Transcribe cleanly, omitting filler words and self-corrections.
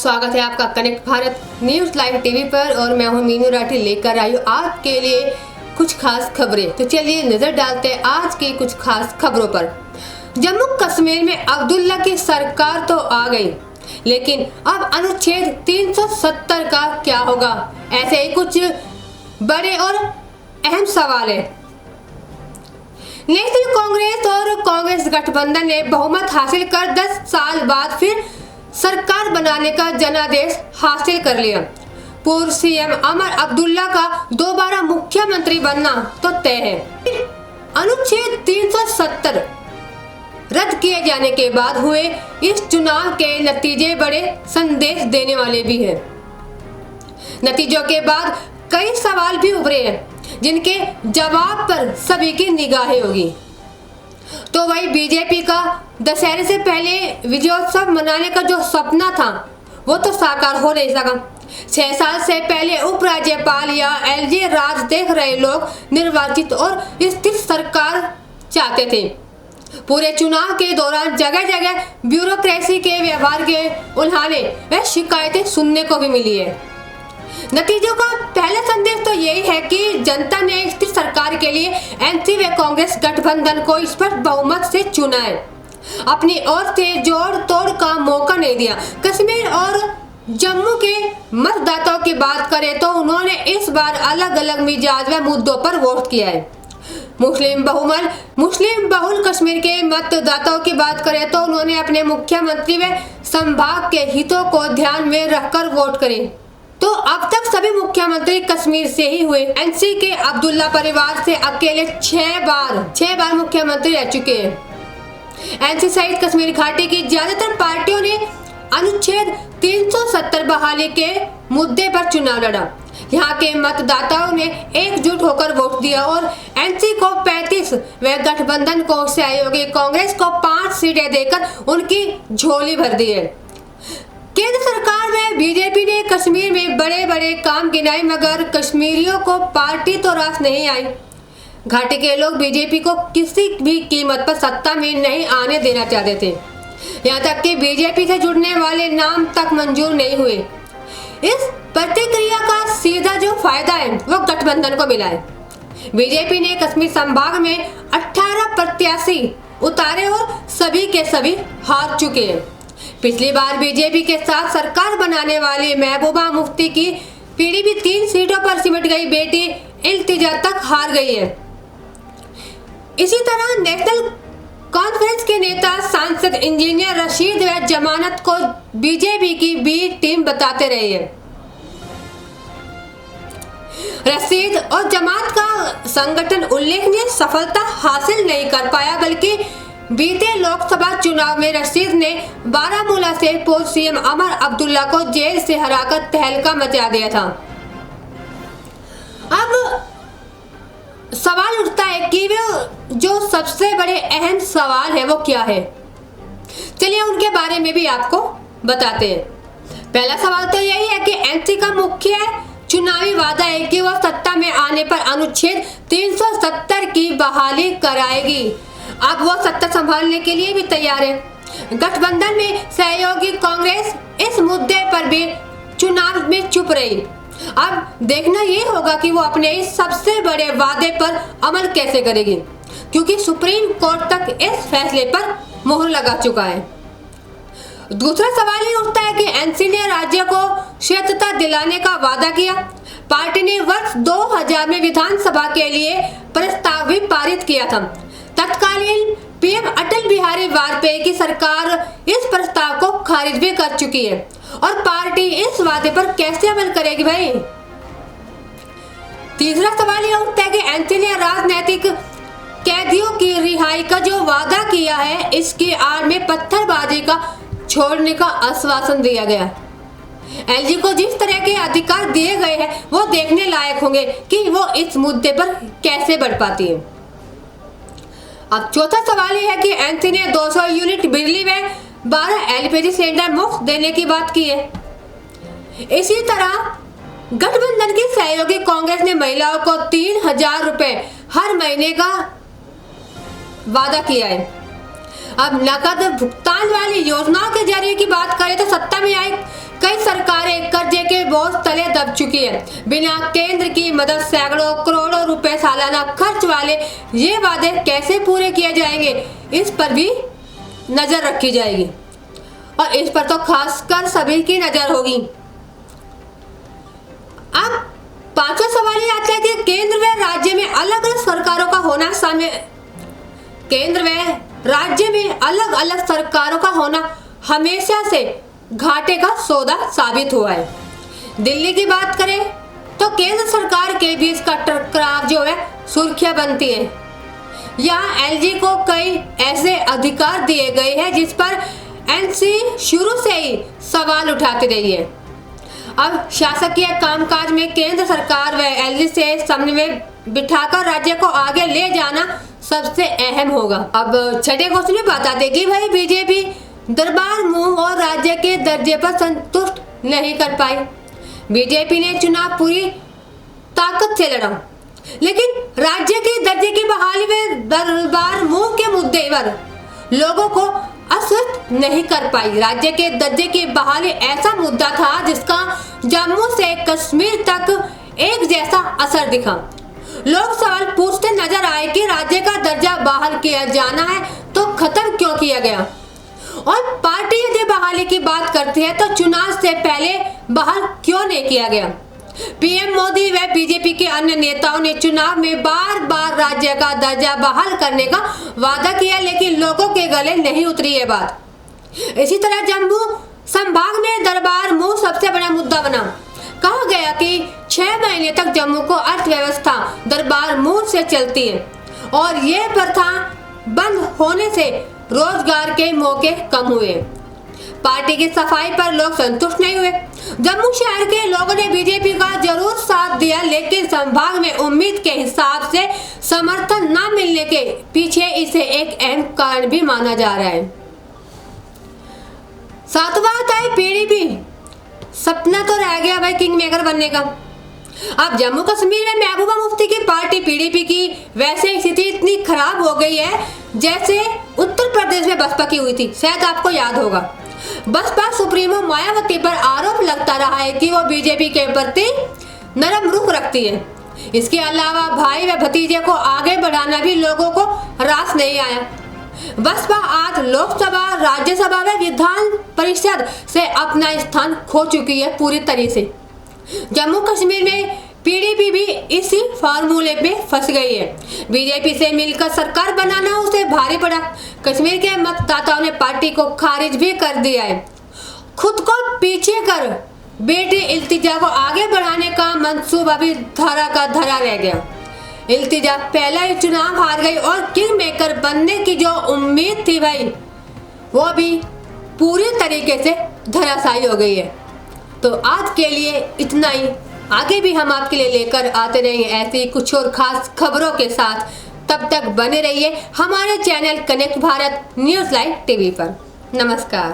स्वागत है आपका connect Bharat news live TV पर और मैं हूं मीनू राठी लेकर आई हूं आपके लिए कुछ खास खबरें। तो चलिए नजर डालते हैं आज की कुछ खास खबरों पर। जम्मू कश्मीर में अब्दुल्ला की सरकार तो आ गई, लेकिन अब अनुच्छेद 370 का क्या होगा? ऐसे ही कुछ बड़े और अहम सवाल है। नेशनल कांग्रेस और कांग्रेस गठबंधन ने बहुमत हासिल कर 10 साल बाद फिर सरकार बनाने का जनादेश हासिल कर लिया। पूर्व सीएम उमर अब्दुल्ला का दोबारा मुख्यमंत्री बनना तो तय है। अनुच्छेद 370 रद्द किए जाने के बाद हुए इस चुनाव के नतीजे बड़े संदेश देने वाले भी हैं। नतीजों के बाद कई सवाल भी उभरे हैं, जिनके जवाब पर सभी की निगाहें होगी। तो वही बीजेपी का दशहरे से पहले विजयोत्सव मनाने का जो सपना था वो तो साकार हो नहीं सका। 6 साल से पहले उपराज्यपाल या एलजी राज देख रहे लोग निर्वाचित और स्थिर सरकार चाहते थे। पूरे चुनाव के दौरान जगह जगह ब्यूरोक्रेसी के व्यवहार के उल्हाने व शिकायतें सुनने को भी मिली है। नतीजों का पहला संदेश तो यही है कि जनता ने स्थिर सरकार के लिए एनसी व कांग्रेस गठबंधन को स्पष्ट बहुमत से चुना है। अपनी ओर से जोड़ तोड़ का मौका नहीं दिया। कश्मीर और जम्मू के मतदाताओं की बात करें तो उन्होंने इस बार अलग अलग मिजाज व मुद्दों पर वोट किया है। मुस्लिम बहुल कश्मीर के मतदाताओं की बात करें तो उन्होंने अपने मुख्यमंत्री व संभाग के हितों को ध्यान में रखकर वोट करे। तो अब तक सभी मुख्यमंत्री कश्मीर से ही हुए। एनसी के अब्दुल्ला परिवार से अकेले 6 बार मुख्यमंत्री रह चुके हैं। एनसी सहित कश्मीर घाटी की ज्यादातर पार्टियों ने अनुच्छेद 370 बहाली के मुद्दे पर चुनाव लड़ा। यहाँ के मतदाताओं ने एकजुट होकर वोट दिया और एनसी को 35 व गठबंधन को सहयोगी कांग्रेस को 5 सीटें देकर उनकी झोली भर दी है। केंद्र सरकार में बीजेपी ने कश्मीर में बड़े बड़े काम गिनाए, मगर कश्मीरियों को पार्टी तो रास नहीं आई। घाटी के लोग बीजेपी को किसी भी कीमत पर सत्ता में नहीं आने देना चाहते थे। यहाँ तक कि बीजेपी से जुड़ने वाले नाम तक मंजूर नहीं हुए। इस प्रतिक्रिया का सीधा जो फायदा है वो गठबंधन को मिला है। बीजेपी ने कश्मीर संभाग में 18 प्रत्याशी उतारे और सभी के सभी हार चुके हैं। पिछली बार बीजेपी के साथ सरकार बनाने वाली महबूबा मुफ्ती की पीढ़ी भी 3 सीटों पर सिमट गई बेटी इल्तिजा तक हार गई है। इसी तरह नेशनल कॉन्फ्रेंस के नेता सांसद इंजीनियर रशीद व जमानत को बीजेपी की बी टीम बताते रहे हैं। रशीद और जमात का संगठन उल्लेखनीय सफलता हासिल नहीं कर पाया, बल्कि बीते लोकसभा चुनाव में रशीद ने बारामूला से पूर्व सीएम उमर अब्दुल्ला को जेल से हराकर तहलका मचा दिया था। अब सवाल उठता है कि वो जो सबसे बड़े अहम सवाल है वो क्या है। चलिए उनके बारे में भी आपको बताते हैं। पहला सवाल तो यही है कि एनसी का मुख्य चुनावी वादा है कि वह सत्ता में आने पर अनुच्छेद 370 की बहाली कराएगी। अब वो सत्ता संभालने के लिए भी तैयार है। गठबंधन में सहयोगी कांग्रेस इस मुद्दे पर भी चुनाव में चुप रही। अब देखना ये होगा कि वो अपने इस सबसे बड़े वादे पर अमल कैसे करेगी, क्योंकि सुप्रीम कोर्ट तक इस फैसले पर मोहर लगा चुका है। दूसरा सवाल ये उठता है कि एनसी ने राज्य को स्वायत्तता दिलाने का वादा किया। पार्टी ने वर्ष 2000 में विधानसभा के लिए प्रस्ताव भी पारित किया था। तत्कालीन पीएम अटल बिहारी वाजपेयी की सरकार इस प्रस्ताव को खारिज भी कर चुकी है और पार्टी इस वादे पर कैसे अमल करेगी भाई। तीसरा सवाल यह उठता है कि एनसी ने राजनीतिक कैदियों की रिहाई का जो वादा किया है, इसकी आड़ में पत्थरबाजी का छोड़ने का आश्वासन दिया गया। एलजी को जिस तरह के अधिकार दिए गए हैं वो देखने लायक होंगे कि वो इस मुद्दे पर कैसे बढ़ पाती है। अब चौथा सवाल यह है कि एनसी ने 200 यूनिट बिजली में 12 एलपीजी सिलेंडर मुफ्त देने की बात की है। इसी तरह गठबंधन की सहयोगी कांग्रेस ने महिलाओं को 3000 रुपए हर महीने का वादा किया है। अब नकद भुगतान वाली योजनाओं के जरिए की बात करें तो सत्ता में आई कई सरकारें कर्जे के बोझ तले दब चुकी है। बिना केंद्र की मदद सैकड़ों करोड़ों रुपए सालाना खर्च वाले ये वादे कैसे पूरे किए जाएंगे, इस पर भी नजर रखी जाएगी और इस पर तो खासकर सभी की नजर होगी। अब पांचवा सवाल ये आता है कि केंद्र व राज्य में अलग अलग सरकारों का होना हमेशा से घाटे का सौदा साबित हुआ है। दिल्ली की बात करें तो केंद्र सरकार के बीच का टकराव जो है सुर्खियां बनती है। यहाँ एलजी को कई ऐसे अधिकार दिए गए हैं जिस पर एनसी शुरू से ही सवाल उठाती रही है। अब शासकीय कामकाज में केंद्र सरकार व एलजी से समन्वय बिठाकर राज्य को आगे ले जाना सबसे अहम होगा। अब छठे क्वेश्चन में बता देगी भाई बीजेपी दरबार मूव और राज्य के दर्जे पर संतुष्ट नहीं कर पाई। बीजेपी ने चुनाव पूरी ताकत से लड़ा, लेकिन राज्य के दर्जे की बहाली में दरबार मूव के मुद्दे पर लोगों को आश्वस्त नहीं कर पाई। राज्य के दर्जे की बहाली ऐसा मुद्दा था जिसका जम्मू से कश्मीर तक एक जैसा असर दिखा। लोग सवाल पूछते नजर आए कि राज्य का दर्जा बहाल किया जाना है तो खत्म क्यों किया गया, और पार्टी यदि बहाली की बात करती है तो चुनाव से पहले बहाल क्यों नहीं किया गया। पीएम मोदी व बीजेपी के अन्य नेताओं ने चुनाव में बार बार राज्य का दर्जा बहाल करने का वादा किया, लेकिन लोगों के गले नहीं उतरी ये बात। इसी तरह जम्मू संभाग में दरबार मूव सबसे बड़ा मुद्दा बना। कहा गया कि 6 महीने तक जम्मू को अर्थव्यवस्था दरबार मूव से चलती है और ये प्रथा बंद होने से रोजगार के मौके कम हुए। पार्टी की सफाई पर लोग संतुष्ट नहीं हुए। जम्मू शहर के लोगों ने बीजेपी का जरूर साथ दिया, लेकिन संभाग में उम्मीद के हिसाब से समर्थन न मिलने के पीछे इसे एक अहम कारण भी माना जा रहा है। सातवां आता है पीडीपी। सपना तो रह गया भाई किंग मेकर बनने का। अब जम्मू कश्मीर में महबूबा मुफ्ती की पार्टी पीडीपी की वैसे स्थिति इतनी खराब हो गई है जैसे उत्तर प्रदेश में बसपा की हुई थी। शायद आपको याद होगा, बसपा सुप्रीमो मायावती पर आरोप लगता रहा है कि वो बीजेपी के प्रति नरम रुख रखती है। इसके अलावा भाई व भतीजे को आगे बढ़ाना भी लोगों को रास नहीं आया। बसपा आज लोकसभा, राज्यसभा व विधान परिषद से अपना स्थान खो चुकी है पूरी तरह से। जम्मू कश्मीर में पीडीपी भी इसी फार्मूले में फंस गई है। बीजेपी से मिलकर सरकार बनाना उसे भारी पड़ा। कश्मीर के मतदाताओं ने पार्टी को खारिज भी कर दिया है। खुद को पीछे कर बेटी इल्तिजा को आगे बढ़ाने का मंसूबा भी धरा का धरा रह गया। इल्तिजा पहला ही चुनाव हार गई और किंग मेकर बनने की जो उम्मीद थी भाई, वो भी पूरी तरीके से धराशायी हो गई है। तो आज के लिए इतना ही। आगे भी हम आपके लिए लेकर आते रहेंगे ऐसी कुछ और खास खबरों के साथ। तब तक बने रहिए हमारे channel connect Bharat news live TV पर। नमस्कार।